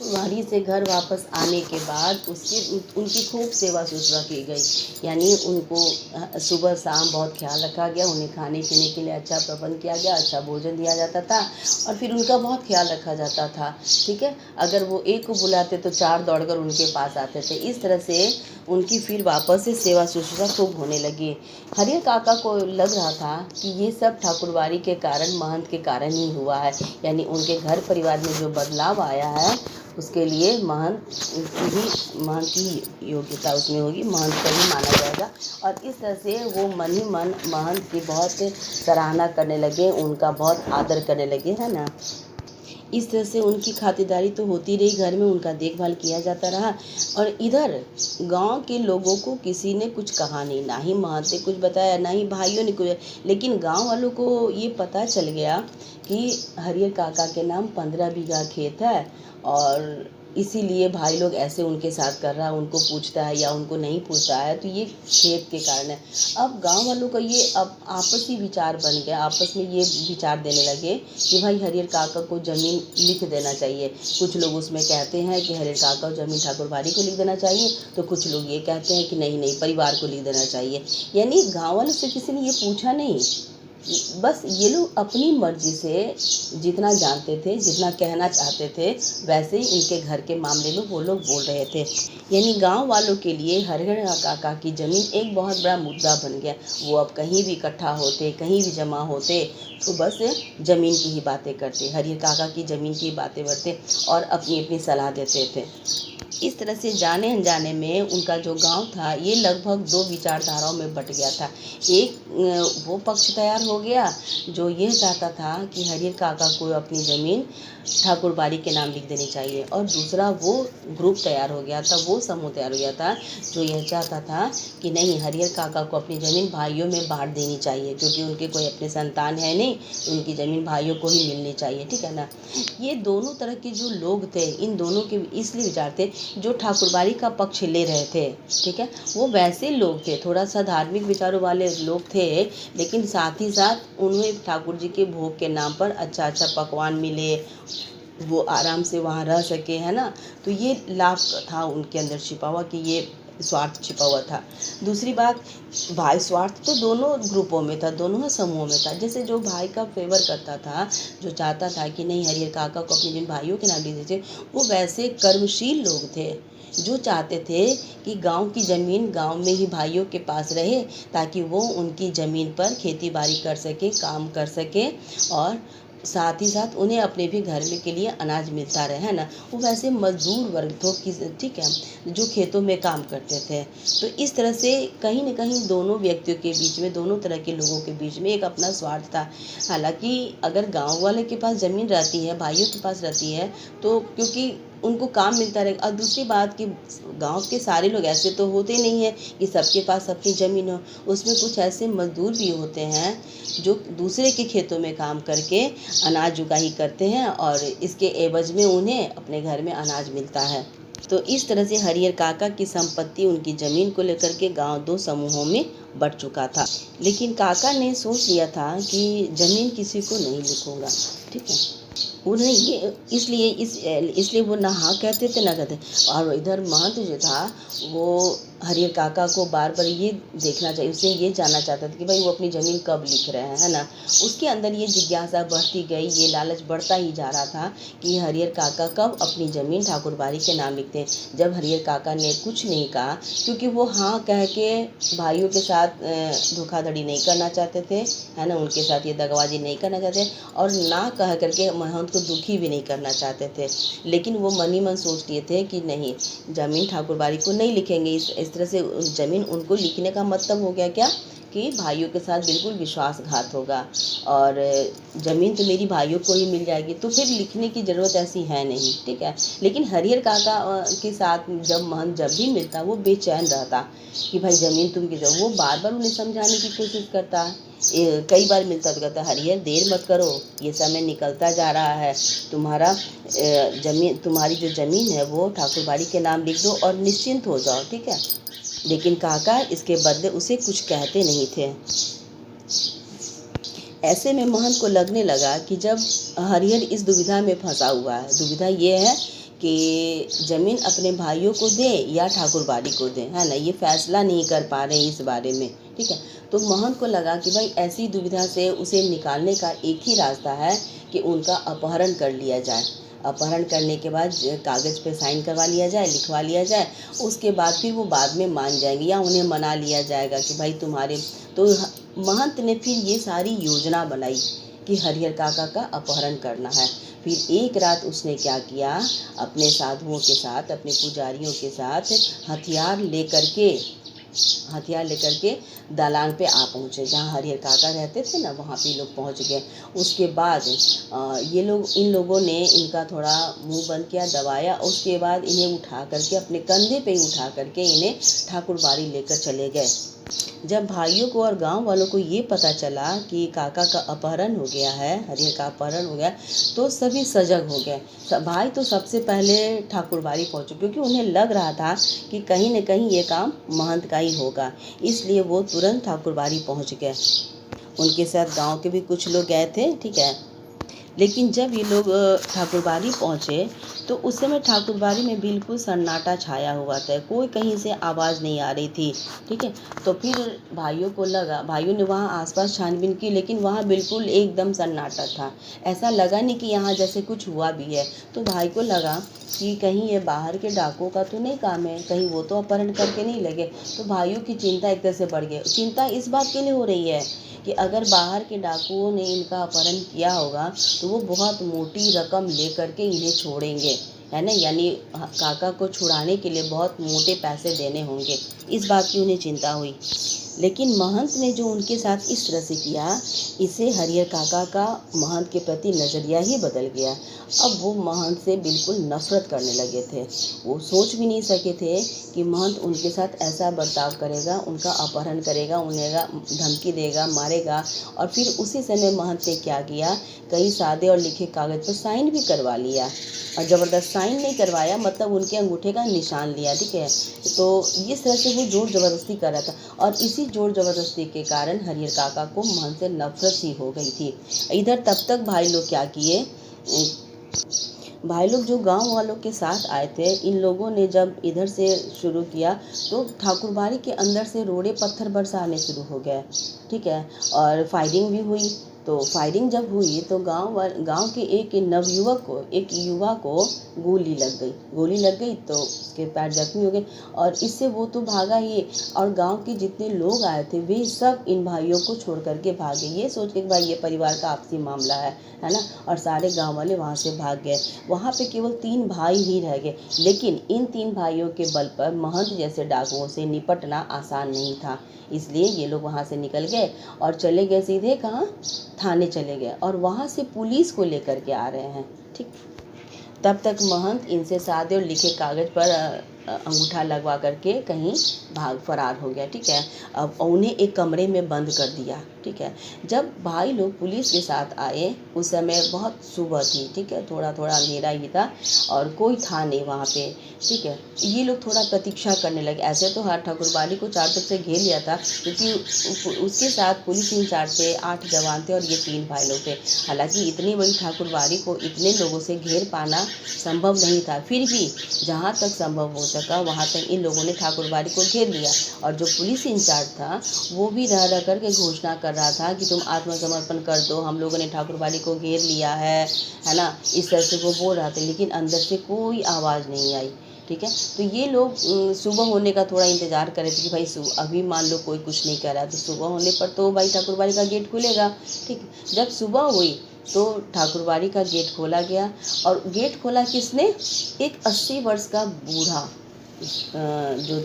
कुंवारी से घर वापस आने के बाद उनकी खूब सेवा शुश्रूषा की गई। यानी उनको सुबह शाम बहुत ख्याल रखा गया, उन्हें खाने पीने के लिए अच्छा प्रबंध किया गया, अच्छा भोजन दिया जाता था और फिर उनका बहुत ख्याल रखा जाता था। ठीक है, अगर वो एक को बुलाते तो 4 दौड़कर उनके पास आते थे। इस तरह से उनकी फिर वापस से सेवा शुश्रूषा खूब होने लगी। हरियर काका को लग रहा था कि ये सब ठाकुरबाड़ी के कारण, महंत के कारण ही हुआ है। यानी उनके घर परिवार में जो बदलाव आया है उसके लिए महंत की योग्यता उसमें होगी, महंत को ही माना जाएगा। और इस तरह से वो मन ही मन महंत की बहुत सराहना करने लगे, उनका बहुत आदर करने लगे, है ना। इस तरह से उनकी खातिरदारी तो होती रही, घर में उनका देखभाल किया जाता रहा। और इधर गांव के लोगों को किसी ने कुछ कहा नहीं, ना ही महंत ने कुछ बताया, ना ही भाइयों ने कुछ। लेकिन गांव वालों को ये पता चल गया कि हरियर काका के नाम 15 बीघा खेत है और इसीलिए भाई लोग ऐसे उनके साथ कर रहा है, उनको पूछता है या उनको नहीं पूछता है, तो ये खेत के कारण है। अब गांव वालों का ये अब आपसी विचार बन गया, आपस में ये विचार देने लगे कि भाई हरियर काका को ज़मीन लिख देना चाहिए। कुछ लोग उसमें कहते हैं कि हरियर काका को ज़मीन ठाकुरबाड़ी को लिख देना चाहिए, तो कुछ लोग ये कहते हैं कि नहीं नहीं परिवार को लिख देना चाहिए। यानी गाँव वालों से किसी ने ये पूछा नहीं, बस ये लोग अपनी मर्जी से जितना जानते थे, जितना कहना चाहते थे, वैसे ही इनके घर के मामले में वो लोग बोल रहे थे। यानी गांव वालों के लिए हरियर काका की ज़मीन एक बहुत बड़ा मुद्दा बन गया। वो अब कहीं भी इकट्ठा होते, कहीं भी जमा होते, तो बस ज़मीन की ही बातें करते, हरियर काका की ज़मीन की बातें करते और अपनी अपनी सलाह देते थे। इस तरह से जाने अनजाने में उनका जो गांव था ये लगभग 2 विचारधाराओं में बट गया था। एक वो पक्ष तैयार हो गया जो ये चाहता था कि हरियर काका को अपनी ज़मीन ठाकुरबाड़ी के नाम लिख देनी चाहिए, और दूसरा वो ग्रुप तैयार हो गया था, वो समूह तैयार हो गया था जो यह चाहता था कि नहीं हरियर काका को अपनी ज़मीन भाइयों में बांट देनी चाहिए, क्योंकि उनके कोई अपने संतान है नहीं, उनकी ज़मीन भाइयों को ही मिलनी चाहिए। ठीक है ना। ये दोनों तरह के जो लोग थे, इन दोनों के इसलिए विचार थे जो ठाकुरबाड़ी का पक्ष ले रहे थे। ठीक है, वो वैसे लोग थे, थोड़ा सा धार्मिक विचारों वाले लोग थे, लेकिन साथ ही साथ उन्हें ठाकुर जी के भोग के नाम पर अच्छा अच्छा पकवान मिले, वो आराम से वहाँ रह सके, है ना। तो ये लाभ था उनके अंदर छिपा हुआ, कि ये स्वार्थ छिपा हुआ था। दूसरी बात, भाई स्वार्थ तो दोनों ग्रुपों में था, दोनों समूहों में था। जैसे जो भाई का फेवर करता था, जो चाहता था कि नहीं हरियर काका को अपने जिन भाइयों के नाम लिख दीजिए, वो वैसे कर्मशील लोग थे जो चाहते थे कि गांव की ज़मीन गांव में ही भाइयों के पास रहे, ताकि वो उनकी ज़मीन पर खेती बाड़ी कर सके, काम कर सके, और साथ ही साथ उन्हें अपने भी घर में के लिए अनाज मिलता रहे, है ना। वो वैसे मजदूर वर्ग तो ठीक है, जो खेतों में काम करते थे। तो इस तरह से कहीं न कहीं दोनों व्यक्तियों के बीच में, दोनों तरह के लोगों के बीच में एक अपना स्वार्थ था। हालांकि अगर गांव वाले के पास ज़मीन रहती है, भाइयों के पास रहती है, तो क्योंकि उनको काम मिलता रहेगा। और दूसरी बात कि गांव के सारे लोग ऐसे तो होते नहीं है कि सबके पास अपनी ज़मीन हो, उसमें कुछ ऐसे मजदूर भी होते हैं जो दूसरे के खेतों में काम करके अनाज उगाही करते हैं, और इसके एवज में उन्हें अपने घर में अनाज मिलता है। तो इस तरह से हरियर काका की संपत्ति, उनकी ज़मीन को लेकर के गांव 2 समूहों में बट चुका था। लेकिन काका ने सोच लिया था कि ज़मीन किसी को नहीं लिखूंगा। ठीक है, उन्हें ये इसलिए वो ना हाँ कहते थे ना कहते। और इधर महंत जो था वो हरियर काका को बार बार ये देखना चाहिए, उसे ये जानना चाहता था कि भाई वो अपनी ज़मीन कब लिख रहे हैं, है ना। उसके अंदर ये जिज्ञासा बढ़ती गई, ये लालच बढ़ता ही जा रहा था कि हरियर काका कब अपनी ज़मीन ठाकुरबाड़ी के नाम लिखते हैं। जब हरियर काका ने कुछ नहीं कहा, क्योंकि वो हाँ कह के भाइयों के साथ धोखाधड़ी नहीं करना चाहते थे, है ना, उनके साथ ये दगाबाजी नहीं करना चाहते, और ना कह करके महंत को दुखी भी नहीं करना चाहते थे। लेकिन वो मन ही मन सोच लिए थे कि नहीं ज़मीन ठाकुरबाड़ी को नहीं लिखेंगे। इस तरह से ज़मीन उनको लिखने का मतलब हो गया क्या कि भाइयों के साथ बिल्कुल विश्वासघात होगा, और ज़मीन तो मेरी भाइयों को ही मिल जाएगी, तो फिर लिखने की ज़रूरत ऐसी है नहीं। ठीक है, लेकिन हरियर काका के साथ जब महंत जब भी मिलता वो बेचैन रहता कि भाई ज़मीन तुम किस, वो बार बार उन्हें समझाने की कोशिश करता है। कई बार मिलता तो कहता हरियर देर मत करो, ये समय निकलता जा रहा है, तुम्हारी जो ज़मीन है वो ठाकुरबाड़ी के नाम लिख दो और निश्चिंत हो जाओ। ठीक है, लेकिन काका इसके बदले उसे कुछ कहते नहीं थे। ऐसे में महंत को लगने लगा कि जब हरिहर इस दुविधा में फंसा हुआ है, दुविधा ये है कि ज़मीन अपने भाइयों को दे या ठाकुरबाड़ी को दे, है ना, ये फैसला नहीं कर पा रहे इस बारे में, ठीक है। तो महंत को लगा कि भाई ऐसी दुविधा से उसे निकालने का एक ही रास्ता है कि उनका अपहरण कर लिया जाए। अपहरण करने के बाद कागज़ पे साइन करवा लिया जाए, लिखवा लिया जाए, उसके बाद फिर वो बाद में मान जाएंगे या उन्हें मना लिया जाएगा कि भाई तुम्हारे। तो महंत ने फिर ये सारी योजना बनाई कि हरिहर काका का अपहरण करना है। फिर एक रात उसने क्या किया, अपने साधुओं के साथ, अपने पुजारियों के साथ हथियार लेकर के दालान पे आ पहुँचे, जहाँ हरिहर काका रहते थे ना, वहाँ पे लोग पहुँच गए। उसके बाद इन लोगों ने इनका थोड़ा मुंह बंद किया, दबाया, उसके बाद इन्हें उठा करके अपने कंधे पे ही उठा करके इन्हें ठाकुरबाड़ी लेकर चले गए। जब भाइयों को और गांव वालों को ये पता चला कि काका का अपहरण हो गया है, हरिहर का अपहरण हो गया, तो सभी सजग हो गए। भाई तो सबसे पहले ठाकुरबाड़ी पहुंचे, क्योंकि उन्हें लग रहा था कि कहीं न कहीं ये काम महंत का ही होगा, इसलिए वो तुरंत ठाकुरबाड़ी पहुंच गए। उनके साथ गांव के भी कुछ लोग गए थे, ठीक है। लेकिन जब ये लोग ठाकुरबाड़ी पहुँचे तो उस समय ठाकुरबाड़ी में बिल्कुल सन्नाटा छाया हुआ था, कोई कहीं से आवाज़ नहीं आ रही थी, ठीक है। तो फिर भाइयों ने वहाँ आसपास छानबीन की, लेकिन वहाँ बिल्कुल एकदम सन्नाटा था, ऐसा लगा नहीं कि यहाँ जैसे कुछ हुआ भी है। तो भाई को लगा कि कहीं ये बाहर के डाकुओं का तो नहीं काम है, कहीं वो तो अपहरण करके नहीं लगे। तो भाइयों की चिंता एक तरह से बढ़ गई। चिंता इस बात के लिए हो रही है कि अगर बाहर के डाकुओं ने इनका अपहरण किया होगा तो वो बहुत मोटी रकम लेकर के इन्हें छोड़ेंगे, है ना, यानी काका को छुड़ाने के लिए बहुत मोटे पैसे देने होंगे, इस बात की उन्हें चिंता हुई। लेकिन महंत ने जो उनके साथ इस तरह से किया, इससे हरिहर काका का महंत के प्रति नज़रिया ही बदल गया। अब वो महंत से बिल्कुल नफरत करने लगे थे। वो सोच भी नहीं सके थे कि महंत उनके साथ ऐसा बर्ताव करेगा, उनका अपहरण करेगा, उन्हें धमकी देगा, मारेगा। और फिर उसी समय महंत ने क्या किया, कई सादे और लिखे कागज़ पर साइन भी करवा लिया। और ज़बरदस्त साइन नहीं करवाया, मतलब उनके अंगूठे का निशान लिया, ठीक है। तो इस तरह से वो जोर ज़बरदस्ती कर रहा था, और इसी जोर ज़बरदस्ती के कारण हरिहर काका को महंत से नफरत सी हो गई थी। इधर तब तक भाई लोग क्या किए, भाई लोग जो गांव वालों के साथ आए थे, इन लोगों ने जब इधर से शुरू किया तो ठाकुरबाड़ी के अंदर से रोड़े पत्थर बरसाने शुरू हो गए, ठीक है। और फायरिंग भी हुई। तो फायरिंग जब हुई तो गांव के एक युवा को गोली लग गई तो उसके पैर जख्मी हो गए, और इससे वो तो भागा ही। और गांव के जितने लोग आए थे वे सब इन भाइयों को छोड़ करके भागे, ये सोच के भाई ये परिवार का आपसी मामला है ना। और सारे गांव वाले वहाँ से भाग गए। वहाँ पे केवल 3 भाई ही रह गए, लेकिन इन 3 भाइयों के बल पर महंत जैसे डाकुओं से निपटना आसान नहीं था। इसलिए ये लोग वहाँ से निकल गए और चले गए सीधे कहाँ, थाने चले गए, और वहाँ से पुलिस को लेकर के आ रहे हैं, ठीक। तब तक महंत इनसे सादे और लिखे कागज़ पर अंगूठा लगवा करके कहीं भाग फरार हो गया, ठीक है। अब उन्हें एक कमरे में बंद कर दिया, ठीक है। जब भाई लोग पुलिस के साथ आए उस समय बहुत सुबह थी, ठीक है, थोड़ा थोड़ा अंधेरा ही था और कोई था नहीं वहाँ पे, ठीक है। ये लोग थोड़ा प्रतीक्षा करने लगे। ऐसे तो हर ठाकुरबाड़ी को चारों तरफ से घेर लिया था, क्योंकि उसके साथ पुलिस इंचार्ज थे, 8 जवान थे और ये 3 भाई लोग थे। हालांकि इतनी बड़ी ठाकुरबाड़ी को इतने लोगों से घेर पाना संभव नहीं था, फिर भी जहाँ तक संभव हो सका वहाँ तक इन लोगों ने ठाकुरबाड़ी को घेर लिया। और जो पुलिस इंचार्ज था वो भी रह कर के घोषणा कर रहा था कि तुम आत्मसमर्पण कर दो, हम लोगों ने ठाकुरबाड़ी को घेर लिया है ना, इस तरह से वो बोल रहा था। लेकिन अंदर से कोई आवाज़ नहीं आई, ठीक है। तो ये लोग सुबह होने का थोड़ा इंतज़ार कर रहे थे कि भाई अभी मान लो कोई कुछ नहीं कर रहा तो सुबह होने पर तो भाई ठाकुरबाड़ी का गेट खुलेगा, ठीक। जब सुबह हुई तो ठाकुरबाड़ी का गेट खोला गया, और गेट खोला किसने, एक 80 वर्ष का बूढ़ा जो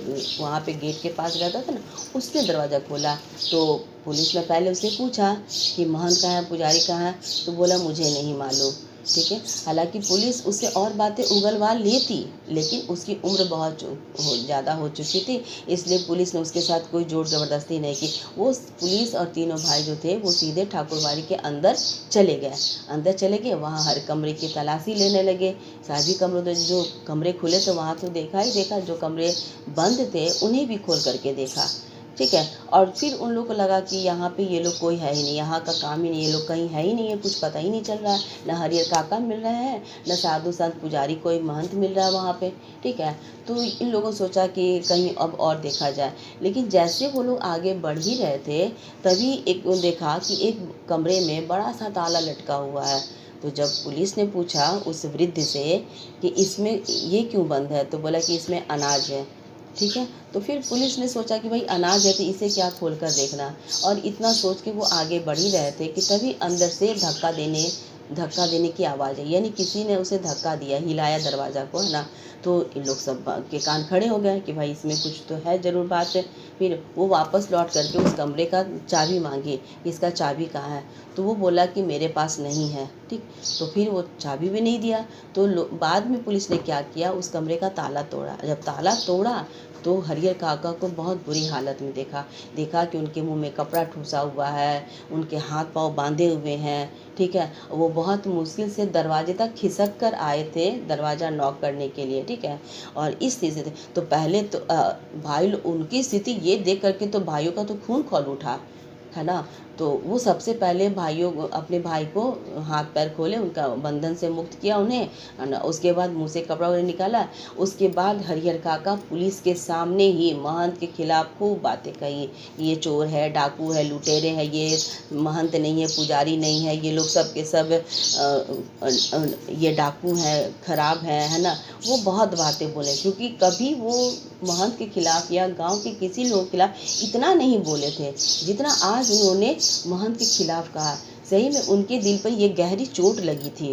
वहाँ पे गेट के पास रहता था ना, उसने दरवाज़ा खोला। तो पुलिस ने पहले उससे पूछा कि महंत कहाँ है, पुजारी कहाँ है, तो बोला मुझे नहीं मालूम, ठीक है। हालांकि पुलिस उससे और बातें उगलवा लेती, लेकिन उसकी उम्र बहुत ज़्यादा हो चुकी थी, इसलिए पुलिस ने उसके साथ कोई जोर ज़बरदस्ती नहीं की। वो पुलिस और तीनों भाई जो थे वो सीधे ठाकुरबाड़ी के अंदर चले गए। वहाँ हर कमरे की तलाशी लेने लगे। सभी कमरों जो कमरे खुले तो वहाँ तो देखा, जो कमरे बंद थे उन्हें भी खोल करके देखा। ठीक है। और फिर उन लोग को लगा कि यहाँ पे ये लोग कोई है ही नहीं, यहाँ का काम ही नहीं, ये लोग कहीं है ही नहीं है, कुछ पता ही नहीं चल रहा है, न हरिहर काका मिल रहे हैं, न साधु संत पुजारी कोई महंत मिल रहा है वहाँ पे, ठीक है। तो इन लोगों ने सोचा कि कहीं अब और देखा जाए, लेकिन जैसे वो लोग आगे बढ़ ही रहे थे तभी एक देखा कि एक कमरे में बड़ा सा ताला लटका हुआ है। तो जब पुलिस ने पूछा उस वृद्ध से कि इसमें ये क्यों बंद है, तो बोला कि इसमें अनाज है, ठीक है। तो फिर पुलिस ने सोचा कि भाई अनाज है तो इसे क्या खोल कर देखना, और इतना सोच के वो आगे बढ़ ही रहे थे कि तभी अंदर से धक्का देने की आवाज़ आई, यानी किसी ने उसे धक्का दिया, हिलाया दरवाज़ा को, है ना। तो इन लोग सब के कान खड़े हो गए कि भाई इसमें कुछ तो है ज़रूर बात है। फिर वो वापस लौट करके उस कमरे का चाबी मांगी, इसका चाबी कहाँ है, तो वो बोला कि मेरे पास नहीं है, ठीक। तो फिर वो चाबी भी नहीं दिया। तो बाद में पुलिस ने क्या किया, उस कमरे का ताला तोड़ा। जब ताला तोड़ा तो हरिहर काका को बहुत बुरी हालत में देखा कि उनके मुंह में कपड़ा ठूसा हुआ है, उनके हाथ पांव बांधे हुए हैं, ठीक है। वो बहुत मुश्किल से दरवाजे तक खिसक कर आए थे दरवाज़ा नॉक करने के लिए, ठीक है। और इस स्थिति से तो पहले तो भाई उनकी स्थिति ये देख करके तो भाइयों का तो खून खौल उठा, है ना। तो वो सबसे पहले अपने भाई को हाथ पैर खोले, उनका बंधन से मुक्त किया उन्हें, है ना। उसके बाद मुंह से कपड़ा वगैरह निकाला। उसके बाद हरिहर काका पुलिस के सामने ही महंत के खिलाफ खूब बातें कही, ये चोर है, डाकू है, लुटेरे है, ये महंत नहीं है, पुजारी नहीं है, ये लोग सब के सब ये डाकू हैं, खराब है ना। वो बहुत बातें बोले, क्योंकि कभी वो महंत के खिलाफ या गांव के किसी लोगों के खिलाफ इतना नहीं बोले थे जितना आज उन्होंने महंत के खिलाफ कहा। सही में उनके दिल पर ये गहरी चोट लगी थी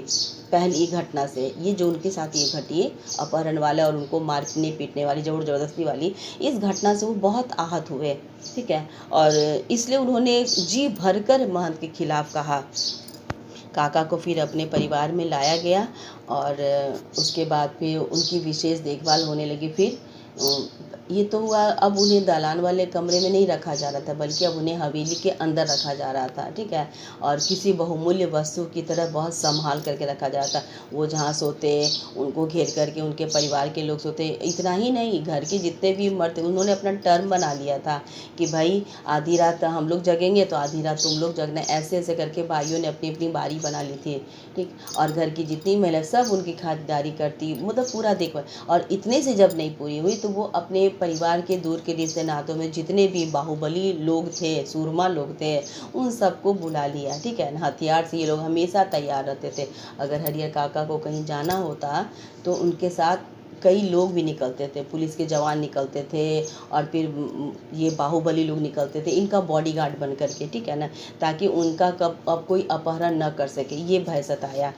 पहली घटना से, ये जो उनके साथ ये घटी अपहरण वाला और उनको मारने पीटने वाली जबरदस्ती वाली, इस घटना से वो बहुत आहत हुए, ठीक है। और इसलिए उन्होंने जी भरकर महंत के खिलाफ कहा। काका को फिर अपने परिवार में लाया गया और उसके बाद फिर उनकी विशेष देखभाल होने लगी। फिर ये तो हुआ, अब उन्हें दालान वाले कमरे में नहीं रखा जा रहा था, बल्कि अब उन्हें हवेली के अंदर रखा जा रहा था, ठीक है। और किसी बहुमूल्य वस्तु की तरह बहुत संभाल करके रखा जा रहा था। वो जहाँ सोते उनको घेर करके उनके परिवार के लोग सोते। इतना ही नहीं, घर के जितने भी मर्द, उन्होंने अपना टर्म बना लिया था कि भाई आधी रात हम लोग जगेंगे तो आधी रात तुम लोग जगना, ऐसे ऐसे करके भाइयों ने अपनी अपनी बारी बना ली थी, ठीक। और घर की जितनी महिला सब उनकी खातिरदारी करती, मतलब पूरा देखभाल। और इतने से जब नहीं पूरी हुई तो वो अपने परिवार के दूर के रिश्ते नातों में जितने भी बाहुबली लोग थे, सूरमा लोग थे, उन सबको बुला लिया, ठीक है। हथियार से ये लोग हमेशा तैयार रहते थे। अगर हरिहर काका को कहीं जाना होता तो उनके साथ कई लोग भी निकलते थे, पुलिस के जवान निकलते थे और फिर ये बाहुबली लोग निकलते थे इनका बॉडीगार्ड बन करके, ठीक है ना, ताकि उनका कब अब कोई अपहरण न कर सके, ये भय सताया।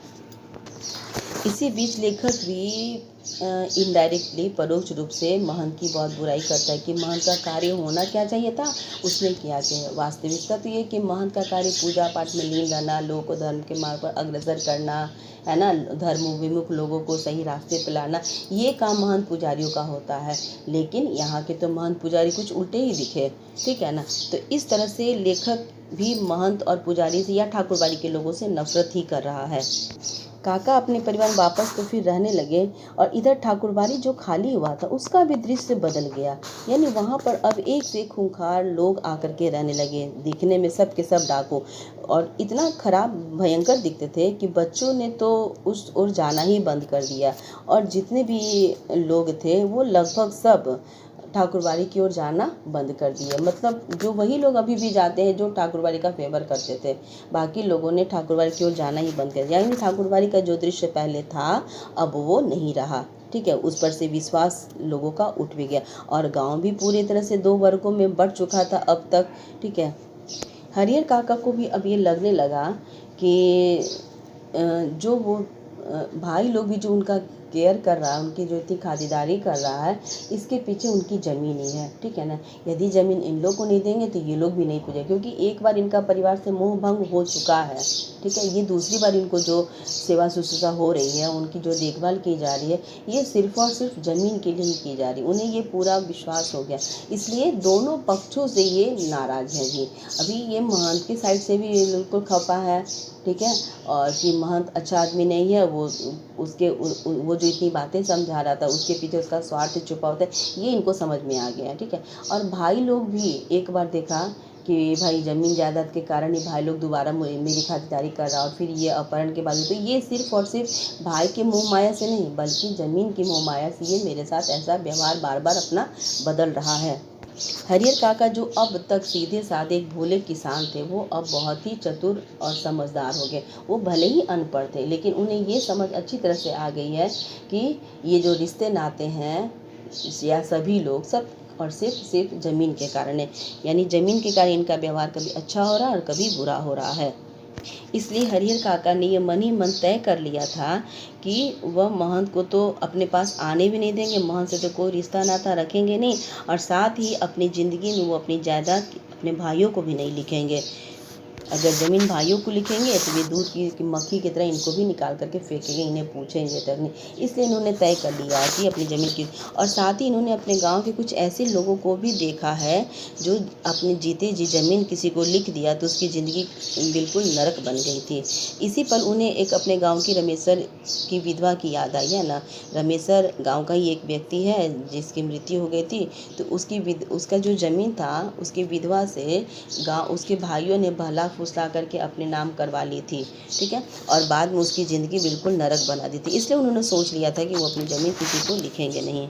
इसी बीच लेखक भी इनडायरेक्टली परोक्ष रूप से महंत की बहुत बुराई करता है कि महंत का कार्य होना क्या चाहिए था, उसने किया क्या। वास्तविकता तो ये कि महंत का कार्य पूजा पाठ में लीन रहना, लोगों को धर्म के मार्ग पर अग्रसर करना, है ना, धर्म विमुख लोगों को सही रास्ते पर लाना, ये काम महंत पुजारियों का होता है। लेकिन यहाँ के तो महंत पुजारी कुछ उल्टे ही दिखे, ठीक है ना। तो इस तरह से लेखक भी महंत और पुजारी से या ठाकुरबाड़ी के लोगों से नफरत ही कर रहा है। काका अपने परिवार में वापस तो फिर रहने लगे और इधर ठाकुरबाड़ी जो खाली हुआ था उसका भी दृश्य बदल गया। यानी वहाँ पर अब एक से एक खूंखार लोग आकर के रहने लगे, दिखने में सब के सब डाकू, और इतना खराब भयंकर दिखते थे कि बच्चों ने तो उस ओर जाना ही बंद कर दिया। और जितने भी लोग थे वो लगभग सब ठाकुरबाड़ी की ओर जाना बंद कर दिए। मतलब जो वही लोग अभी भी जाते हैं जो ठाकुरबाड़ी का फेवर करते थे, बाकी लोगों ने ठाकुरबाड़ी की ओर जाना ही बंद कर दिया। यानी ठाकुरबाड़ी का जो दृश्य पहले था अब वो नहीं रहा, ठीक है। उस पर से विश्वास लोगों का उठ भी गया और गांव भी पूरी तरह से दो वर्गों में बढ़ चुका था अब तक, ठीक है। हरिहर काका को भी अब ये लगने लगा कि जो वो भाई लोग भी जो उनका केयर कर रहा है, उनकी जो इतनी खातिरदारी कर रहा है, इसके पीछे उनकी ज़मीन ही है, ठीक है ना। यदि ज़मीन इन लोग को नहीं देंगे तो ये लोग भी नहीं पूछे, क्योंकि एक बार इनका परिवार से मोह भंग हो चुका है, ठीक। ठीक है। ये दूसरी बार इनको जो सेवा शुश्रूषा हो रही है, उनकी जो देखभाल की जा रही है, ये सिर्फ़ और सिर्फ ज़मीन के लिए ही की जा रही है। उन्हें ये पूरा विश्वास हो गया, इसलिए दोनों पक्षों से ये नाराज़ हैं जी। अभी ये महंत की साइड से भी ये बिल्कुल खपा है, ठीक है। और कि महंत अच्छा आदमी नहीं है, वो उसके वो जो इतनी बातें समझा रहा था, उसके पीछे उसका स्वार्थ छुपा होता है, ये इनको समझ में आ गया है, ठीक है। और भाई लोग भी एक बार देखा कि भाई ज़मीन जायदाद के कारण ये भाई लोग दोबारा मेरी खातिरदारी कर रहा, और फिर ये अपहरण के बाद, तो ये सिर्फ़ और सिर्फ भाई के मोह माया से नहीं, बल्कि ज़मीन की मोह माया से ये मेरे साथ ऐसा व्यवहार बार बार अपना बदल रहा है। हरिहर काका जो अब तक सीधे साधे भोले किसान थे, वो अब बहुत ही चतुर और समझदार हो गए। वो भले ही अनपढ़ थे, लेकिन उन्हें ये समझ अच्छी तरह से आ गई है कि ये जो रिश्ते नाते हैं या सभी लोग सब और सिर्फ ज़मीन के कारण है, यानी ज़मीन के कारण इनका व्यवहार कभी अच्छा हो रहा है और कभी बुरा हो रहा है। इसलिए हरिहर काका ने ये मन ही मन तय कर लिया था कि वह महंत को तो अपने पास आने भी नहीं देंगे, महंत से तो कोई रिश्ता नाता रखेंगे नहीं, और साथ ही अपनी ज़िंदगी में वो अपनी जायदाद अपने भाइयों को भी नहीं लिखेंगे। अगर ज़मीन भाइयों को लिखेंगे तो ये दूध की मक्खी की तरह इनको भी निकाल करके फेंकेंगे, इन्हें पूछेंगे तक नहीं। इसलिए इन्होंने तय कर लिया कि अपनी ज़मीन की, और साथ ही इन्होंने अपने गांव के कुछ ऐसे लोगों को भी देखा है जो अपने जीते जी ज़मीन किसी को लिख दिया तो उसकी ज़िंदगी बिल्कुल नरक बन गई थी। इसी पर उन्हें एक अपने गाँव की रमेसर की विधवा की याद आई है ना। रमेसर गाँव का ही एक व्यक्ति है जिसकी मृत्यु हो गई थी, तो उसका जो ज़मीन था उसकी विधवा से गाँव उसके भाइयों ने भला फुसला करके अपने नाम करवा ली थी, ठीक है। और बाद में उसकी ज़िंदगी बिल्कुल नरक बना दी थी, इसलिए उन्होंने सोच लिया था कि वो अपनी ज़मीन किसी को लिखेंगे नहीं।